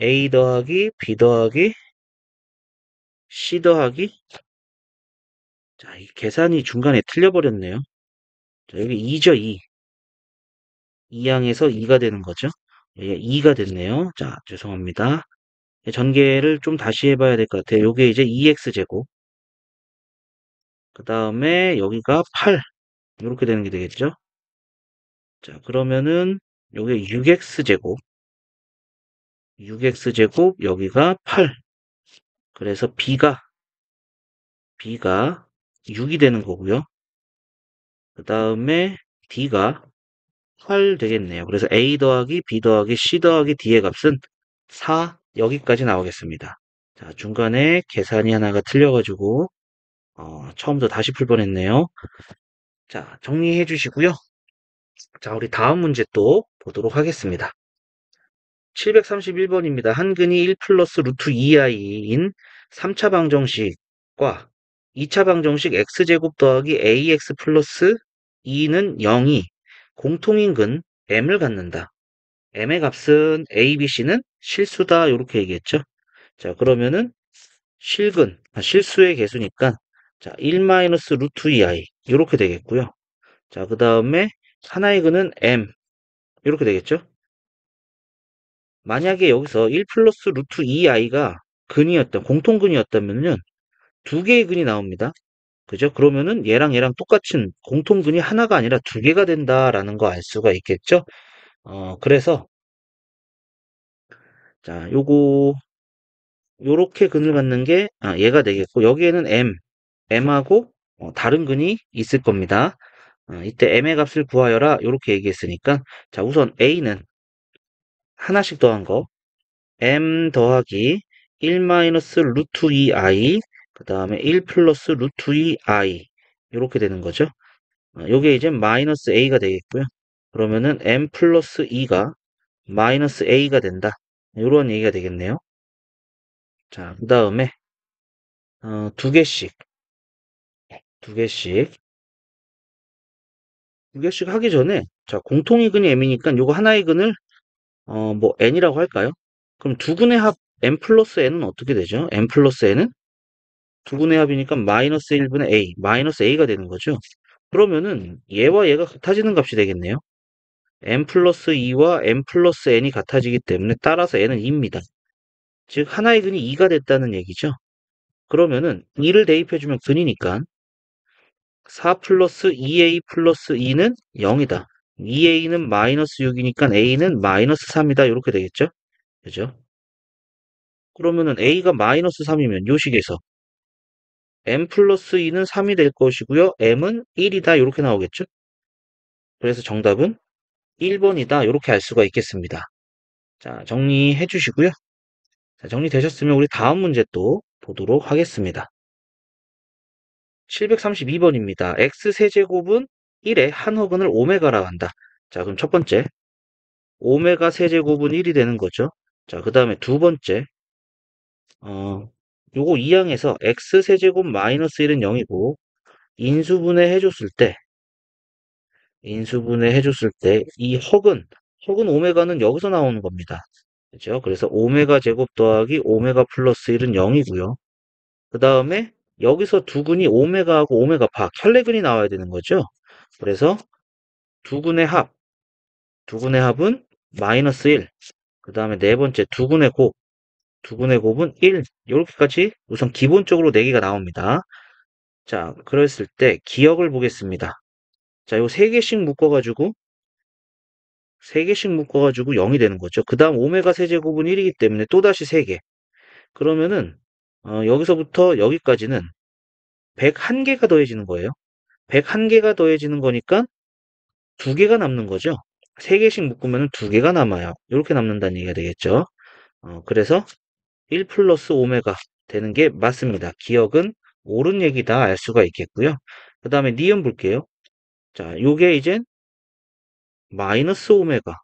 a 더하기 b 더하기 c 더하기 자, 이 계산이 중간에 틀려버렸네요. 자, 여기 2죠, 2. 2항에서 2가 되는 거죠. 예, 2가 됐네요. 자, 죄송합니다. 전개를 좀 다시 해봐야 될 것 같아요. 요게 이제 2x제곱. 그 다음에 여기가 8. 이렇게 되는 게 되겠죠. 자, 그러면은 요게 6x제곱. 6x제곱, 여기가 8. 그래서 b가 6이 되는 거고요. 그 다음에 d가 8 되겠네요. 그래서 a 더하기 b 더하기 c 더하기 d의 값은 4 여기까지 나오겠습니다. 자, 중간에 계산이 하나가 틀려가지고 처음부터 다시 풀 뻔했네요. 자, 정리해 주시고요. 자, 우리 다음 문제 또 보도록 하겠습니다. 731번입니다. 한근이 1 플러스 루트 2i인 3차 방정식과 2차 방정식 x제곱 더하기 ax 플러스 2는 0이 공통인근 m을 갖는다. m의 값은 a, b, c는 실수다. 이렇게 얘기했죠. 자, 그러면은 실수의 개수니까 자, 1 마이너스 루트 2i 이렇게 되겠고요. 자, 그 다음에 하나의 근은 m 이렇게 되겠죠. 만약에 여기서 1 플러스 루트 2i가 공통근이었다면요. 두 개의 근이 나옵니다. 그죠? 그러면은 얘랑 똑같은 공통근이 하나가 아니라 두 개가 된다라는 거 알 수가 있겠죠? 그래서, 자, 요렇게 근을 갖는 게, 얘가 되겠고, 여기에는 m하고 다른 근이 있을 겁니다. 이때 m의 값을 구하여라. 요렇게 얘기했으니까, 자, 우선 a는 하나씩 더한 거, m 더하기 1 마이너스 루트 2i 그 다음에 1 플러스 루트 2i 이렇게 되는 거죠. 요게 이제 마이너스 a가 되겠고요. 그러면은 m 플러스 2가 마이너스 a가 된다. 이런 얘기가 되겠네요. 자, 그 다음에 두 개씩 두 개씩 두 개씩 하기 전에 자 공통의 근이 m이니까 요거 하나의 근을 뭐 n이라고 할까요? 그럼 두 근의 합 m 플러스 n은 어떻게 되죠? m 플러스 n은 두 분의 합이니까 마이너스 1분의 a, 마이너스 a가 되는 거죠. 그러면은 얘와 얘가 같아지는 값이 되겠네요. m 플러스 2와 m 플러스 n이 같아지기 때문에 따라서 n은 2입니다. 즉 하나의 근이 2가 됐다는 얘기죠. 그러면은 2를 대입해주면 근이니까 4 플러스 2a 플러스 2는 0이다. 2a는 마이너스 6이니까 a는 마이너스 3이다. 이렇게 되겠죠. 그죠? 그러면은 a가 마이너스 3이면 요 식에서 m 플러스 2는 3이 될 것이고요. m은 1이다. 이렇게 나오겠죠. 그래서 정답은 1번이다. 이렇게 알 수가 있겠습니다. 자, 정리해 주시고요. 자, 정리되셨으면 우리 다음 문제 또 보도록 하겠습니다. 732번입니다. x세제곱은 1의 한 허근을 오메가라 한다. 자, 그럼 첫 번째, 오메가 세제곱은 1이 되는 거죠. 자, 그 다음에 두 번째, 요거 2항에서 x세제곱 마이너스 1은 0이고, 인수분해 해줬을 때, 이 허근 오메가는 여기서 나오는 겁니다. 그죠? 그래서 오메가 제곱 더하기 오메가 플러스 1은 0이고요. 그 다음에 여기서 두 근이 오메가하고 오메가 바, 켤레근이 나와야 되는 거죠. 그래서 두 근의 합은 마이너스 1. 그 다음에 네 번째 두 근의 곱은 1. 이렇게까지 우선 기본적으로 4개가 나옵니다. 자, 그랬을 때 기억을 보겠습니다. 자, 요 세 개씩 묶어가지고 0이 되는 거죠. 그 다음 오메가 세제곱은 1이기 때문에 또다시 3개. 그러면은 여기서부터 여기까지는 101개가 더해지는 거예요. 101개가 더해지는 거니까 2개가 남는 거죠. 3개씩 묶으면 2개가 남아요. 이렇게 남는다는 얘기가 되겠죠. 그래서 1 플러스 오메가 되는 게 맞습니다. 기억은 옳은 얘기다 알 수가 있겠고요. 그 다음에 니은 볼게요. 자, 요게 이제 마이너스 오메가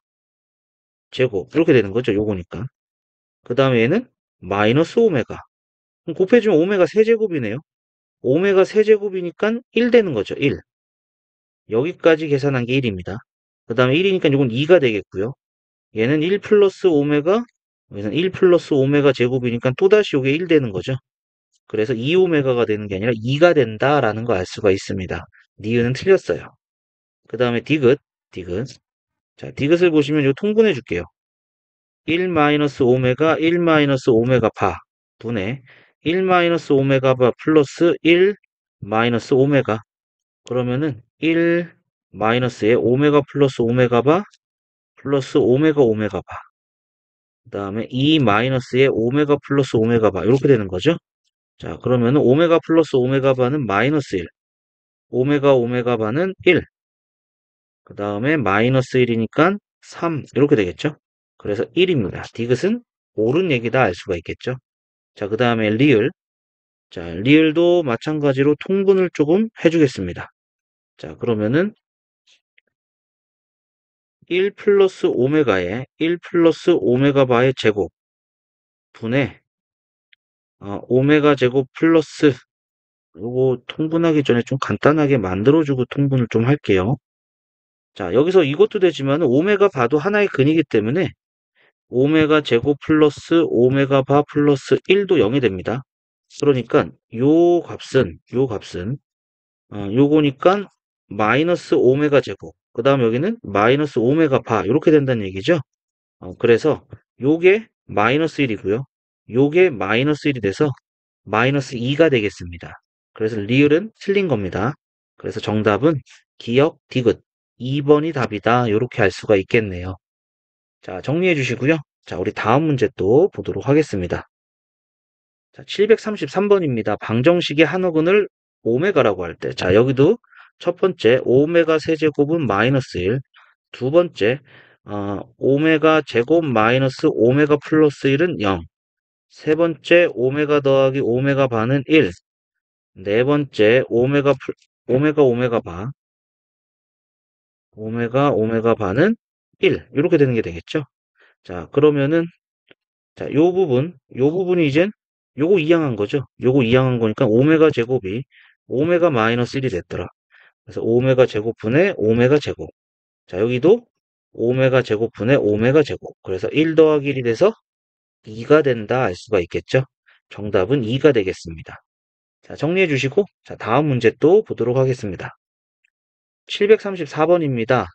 제곱 이렇게 되는 거죠. 요거니까. 그 다음에 얘는 마이너스 오메가. 그럼 곱해주면 오메가 세제곱이네요. 오메가 세제곱이니까 1 되는 거죠. 1. 여기까지 계산한 게 1입니다. 그 다음에 1이니까 이건 2가 되겠고요. 얘는 1 플러스 오메가, 여기는 1 플러스 오메가 제곱이니까 또다시 이게 1 되는 거죠. 그래서 2오메가가 되는 게 아니라 2가 된다라는 거 알 수가 있습니다. 니은은 틀렸어요. 그 다음에 디귿. 자, 디귿을 보시면 요 통분해 줄게요. 1 마이너스 오메가, 1 마이너스 오메가 바 분의 1 마이너스 오메가 바 플러스 1 마이너스 오메가. 그러면은 1 마이너스에 오메가 플러스 오메가 바 플러스 오메가 바. 그 다음에 2 마이너스에 오메가 플러스 오메가 바. 이렇게 되는 거죠. 자, 그러면은 오메가 플러스 오메가 바는 마이너스 1. 오메가 바는 1. 그 다음에 마이너스 1이니까 3. 이렇게 되겠죠. 그래서 1입니다. 디귿은 옳은 얘기다 알 수가 있겠죠. 자, 그 다음에 리을. 자, 리을도 마찬가지로 통분을 조금 해주겠습니다. 자, 그러면은 1 플러스 오메가에 1 플러스 오메가 바의 제곱 분의 오메가 제곱 플러스 요거 통분하기 전에 좀 간단하게 만들어주고 통분을 좀 할게요. 자, 여기서 이것도 되지만 오메가 바도 하나의 근이기 때문에 오메가 제곱 플러스 오메가 바 플러스 1도 0이 됩니다. 그러니까 요 값은 요거니까 마이너스 오메가 제곱 그 다음 여기는 마이너스 오메가 바 이렇게 된다는 얘기죠. 그래서 요게 마이너스 1이고요. 요게 마이너스 1이 돼서 마이너스 2가 되겠습니다. 그래서 리을은 틀린 겁니다. 그래서 정답은 기역 디귿 2번이 답이다. 이렇게 알 수가 있겠네요. 자, 정리해 주시고요. 자, 우리 다음 문제 또 보도록 하겠습니다. 자, 733번입니다. 방정식의 한호근을 오메가라고 할 때, 자, 여기도 첫 번째 오메가 세제곱은 마이너스 1, 두 번째 오메가 제곱 마이너스 오메가 플러스 1은 0, 세 번째 오메가 더하기 오메가 반은 1, 네 번째 오메가 바, 오메가 반은 1 이렇게 되는 게 되겠죠. 자, 그러면은 자, 요 부분이 이젠 요거 이항한 거죠. 요거 이항한 거니까 오메가 제곱이 오메가 마이너스 1이 됐더라. 그래서 오메가 제곱분의 오메가 제곱. 자, 여기도 오메가 제곱분의 오메가 제곱. 그래서 1 더하기 1이 돼서 2가 된다 알 수가 있겠죠. 정답은 2가 되겠습니다. 자, 정리해 주시고, 자, 다음 문제 또 보도록 하겠습니다. 734번입니다.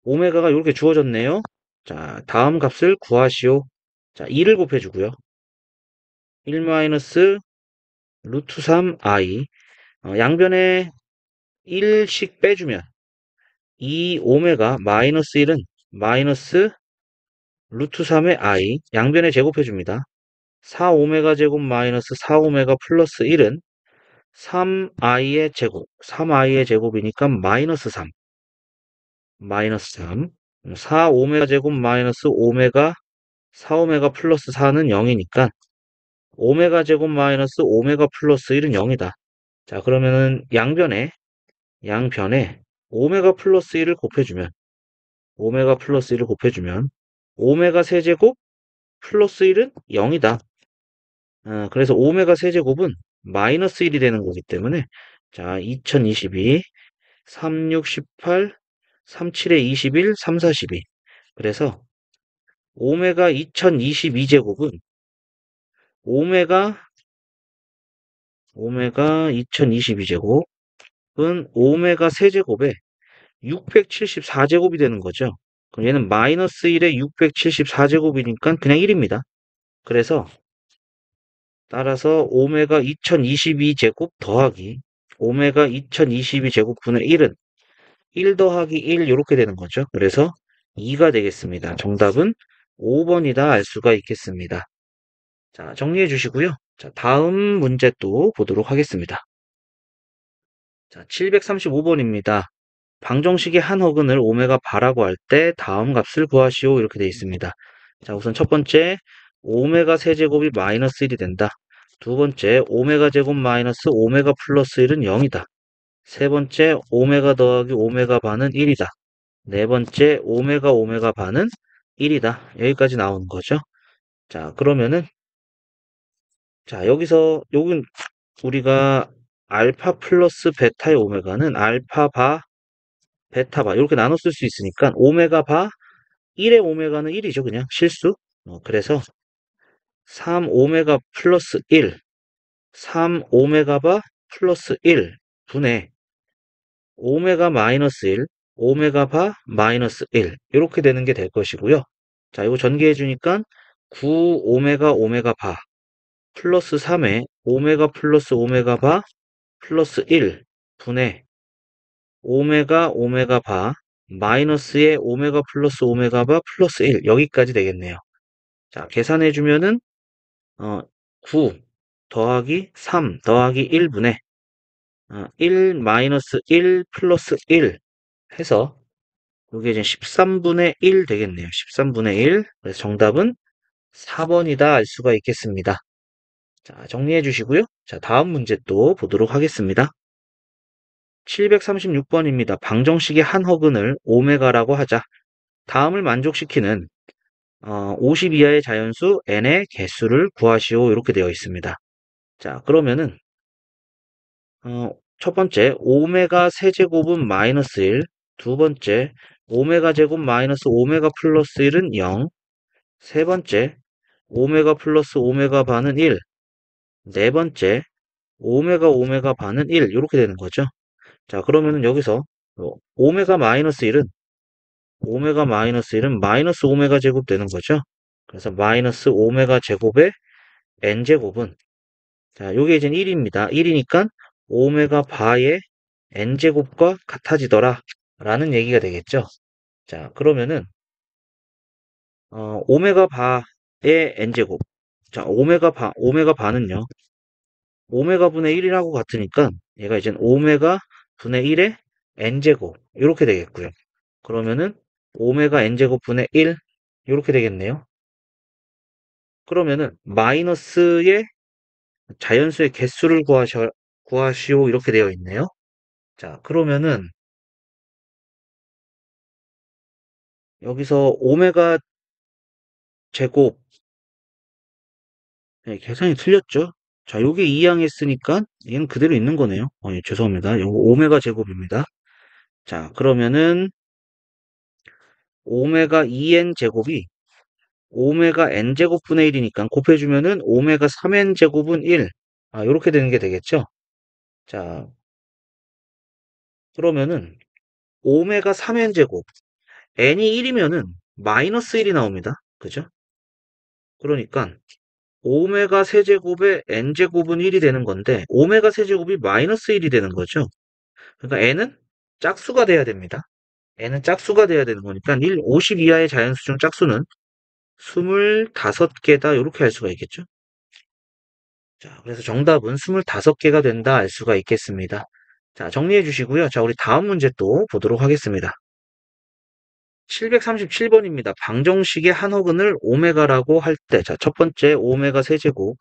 오메가가 이렇게 주어졌네요. 자, 다음 값을 구하시오. 자, 2를 곱해주고요. 1 마이너스 루트 3i 양변에 1씩 빼주면 이 오메가 마이너스 1은 마이너스 루트 3의 i 양변에 제곱해줍니다. 4오메가 제곱 마이너스 4오메가 플러스 1은 3i의 제곱 3i의 제곱이니까 마이너스 3 4오메가 제곱 마이너스 오메가 4오메가 플러스 4는 0이니까 오메가 제곱 마이너스 오메가 플러스 1은 0이다. 자, 그러면은 양변에 오메가 플러스 1을 곱해주면 오메가 세제곱 플러스 1은 0이다. 그래서 오메가 세제곱은 마이너스 1이 되는 거기 때문에 자, 2022 36 18 37에 21 3 42 그래서 오메가 2022제곱은 오메가 2022제곱 은 오메가 세제곱에 674제곱이 되는 거죠. 그럼 얘는 마이너스 1에 674제곱이니까 그냥 1입니다. 그래서 따라서 오메가 2022제곱 더하기 오메가 2022제곱분의 1은 1 더하기 1 이렇게 되는 거죠. 그래서 2가 되겠습니다. 정답은 5번이다 알 수가 있겠습니다. 자, 정리해 주시고요. 자, 다음 문제 또 보도록 하겠습니다. 자, 735번입니다. 방정식의 한 허근을 오메가 바라고 할 때 다음 값을 구하시오 이렇게 되어 있습니다. 자, 우선 첫 번째 오메가 세제곱이 마이너스 1이 된다. 두 번째 오메가 제곱 마이너스 오메가 플러스 1은 0이다. 세 번째 오메가 더하기 오메가 반은 1이다. 네 번째 오메가 반은 1이다. 여기까지 나오는 거죠. 자, 그러면은 자, 여긴 우리가 알파 플러스 베타의 오메가는 알파 바 베타 바 이렇게 나눠 쓸 수 있으니까 오메가 바 1의 오메가는 1이죠. 그냥 실수. 그래서 3 오메가 플러스 1 3 오메가 바 플러스 1 분의 오메가 마이너스 1 오메가 바 마이너스 1 이렇게 되는 게 될 것이고요. 자, 이거 전개해 주니까 9 오메가 바 플러스 3에 오메가 플러스 오메가 바 플러스 1 분의 오메가 바 마이너스의 오메가 플러스 오메가 바 플러스 1 여기까지 되겠네요. 자, 계산해 주면은 9 더하기 3 더하기 1분의 1 마이너스 1 플러스 1 해서 이게 이제 13분의 1 되겠네요. 13분의 1. 그래서 정답은 4번이다 알 수가 있겠습니다. 자, 정리해 주시고요. 자, 다음 문제 또 보도록 하겠습니다. 736번입니다. 방정식의 한 허근을 오메가라고 하자. 다음을 만족시키는 50 이하의 자연수 n의 개수를 구하시오. 이렇게 되어 있습니다. 자, 그러면은 첫 번째 오메가 세제곱은 마이너스 1, 두 번째 오메가 제곱 마이너스 오메가 플러스 1은 0, 세 번째 오메가 플러스 오메가 반은 1, 네 번째 오메가 반은 1 이렇게 되는 거죠. 자, 그러면은 여기서 오메가 마이너스 1은 마이너스 오메가 제곱 되는 거죠. 그래서 마이너스 오메가 제곱의 n 제곱은 자, 요게 이제 1입니다. 1이니까 오메가 바의 n제곱과 같아지더라 라는 얘기가 되겠죠. 자, 그러면은 오메가 바의 n제곱 자, 오메가 바는요 오메가 분의 1이라고 같으니까 얘가 이제 오메가 분의 1의 n제곱 이렇게 되겠고요. 그러면은 오메가 n제곱 분의 1 이렇게 되겠네요. 그러면은 마이너스의 자연수의 개수를 구하시오 이렇게 되어 있네요. 자, 그러면은 여기서 오메가 제곱 네, 계산이 틀렸죠? 자, 요게 2항했으니까 얘는 그대로 있는 거네요. 예, 죄송합니다. 요거 오메가 제곱입니다. 자, 그러면은 오메가 2n 제곱이 오메가 n 제곱분의 1이니까 곱해주면은 오메가 3n 제곱은 1. 아, 요렇게 되는 게 되겠죠? 자, 그러면은 오메가 3n 제곱 n이 1이면은 마이너스 1이 나옵니다. 그죠? 그러니까 오메가 세제곱의 n제곱은 1이 되는 건데 오메가 세제곱이 마이너스 1이 되는 거죠. 그러니까 n은 짝수가 돼야 됩니다. n은 짝수가 돼야 되는 거니까 50 이하의 자연수 중 짝수는 25개다 이렇게 할 수가 있겠죠. 자, 그래서 정답은 25개가 된다 알 수가 있겠습니다. 자, 정리해 주시고요. 자, 우리 다음 문제 또 보도록 하겠습니다. 737번입니다. 방정식의 한 호근을 오메가라고 할 때, 자, 첫 번째 오메가 세제곱,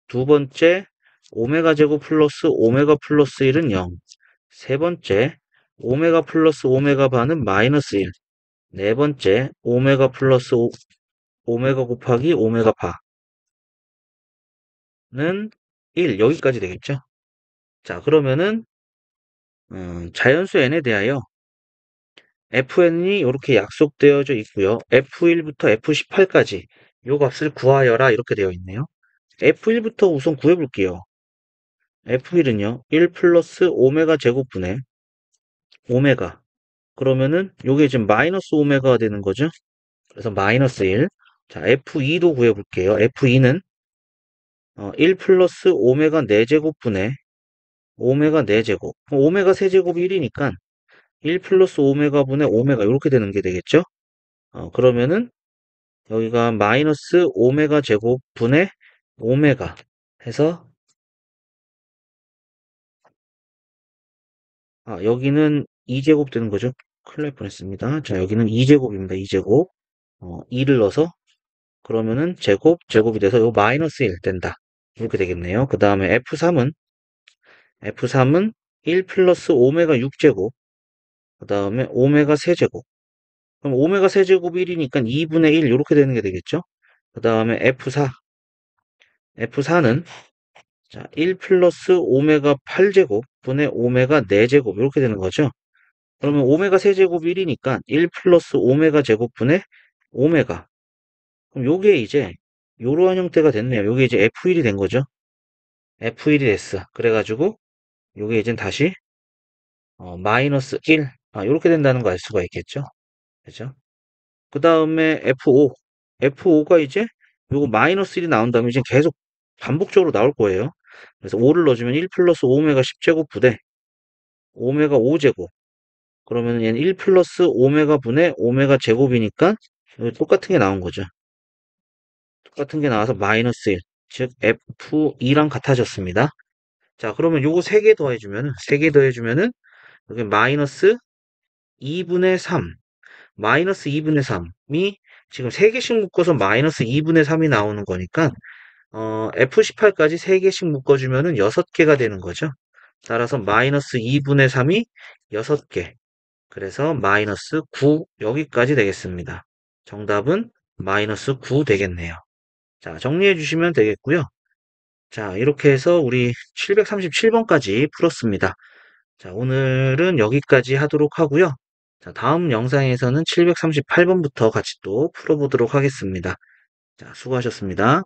두 번째 오메가 제곱 플러스 오메가 플러스 1은 0, 세 번째 오메가 플러스 오메가 반은 마이너스 1, 네 번째 오메가 플러스 오메가 곱하기 오메가 바는 1 여기까지 되겠죠. 자, 그러면은 자연수 n에 대하여 fn이 이렇게 약속되어져 있고요. f1부터 f18까지 요 값을 구하여라 이렇게 되어 있네요. f1부터 우선 구해볼게요. f1은요. 1 플러스 오메가 제곱분의 오메가 그러면은 요게 지금 마이너스 오메가가 되는 거죠. 그래서 마이너스 1. 자, f2도 구해볼게요. f2는 1 플러스 오메가 4제곱분의 오메가 4제곱. 오메가 세제곱이 1이니까 1 플러스 오메가 분의 오메가 이렇게 되는 게 되겠죠? 그러면은 여기가 마이너스 오메가 제곱 분의 오메가 해서 여기는 2제곱 되는 거죠? 큰일 날 뻔했습니다. 자, 여기는 2제곱입니다. 2제곱. 2를 넣어서 그러면은 제곱이 돼서 요 마이너스 1 된다. 이렇게 되겠네요. 그 다음에 F3은 1 플러스 오메가 6제곱. 그 다음에 오메가 세제곱. 그럼 오메가 세제곱이 1이니까 2분의 1 이렇게 되는 게 되겠죠? 그 다음에 F4는 자, 1 플러스 오메가 8제곱 분의 오메가 4제곱 이렇게 되는 거죠. 그러면 오메가 세제곱 1이니까 1 플러스 오메가 제곱 분의 오메가. 그럼 요게 이제 요러한 형태가 됐네요. 요게 이제 F1이 된 거죠. F1이 됐어. 그래가지고 요게 이제 다시 마이너스 1 요렇게 된다는 거 알 수가 있겠죠. 그죠? 그 다음에 F5가 이제 요거 마이너스 1이 나온 다음에 이제 계속 반복적으로 나올 거예요. 그래서 5를 넣어주면 1 플러스 오메가 10제곱 부대 오메가 5제곱 그러면 얘는 1 플러스 오메가 분의 오메가 제곱이니까 여기 똑같은 게 나온 거죠. 똑같은 게 나와서 마이너스 1, 즉 F2랑 같아졌습니다. 자, 그러면 요거 3개 더해주면은 여기 마이너스 2분의 3, 마이너스 2분의 3이 지금 3개씩 묶어서 마이너스 2분의 3이 나오는 거니까 F18까지 3개씩 묶어주면은 6개가 되는 거죠. 따라서 마이너스 2분의 3이 6개. 그래서 마이너스 9 여기까지 되겠습니다. 정답은 마이너스 9 되겠네요. 자, 정리해 주시면 되겠고요. 자, 이렇게 해서 우리 737번까지 풀었습니다. 자, 오늘은 여기까지 하도록 하고요. 자, 다음 영상에서는 738번부터 같이 또 풀어보도록 하겠습니다. 자, 수고하셨습니다.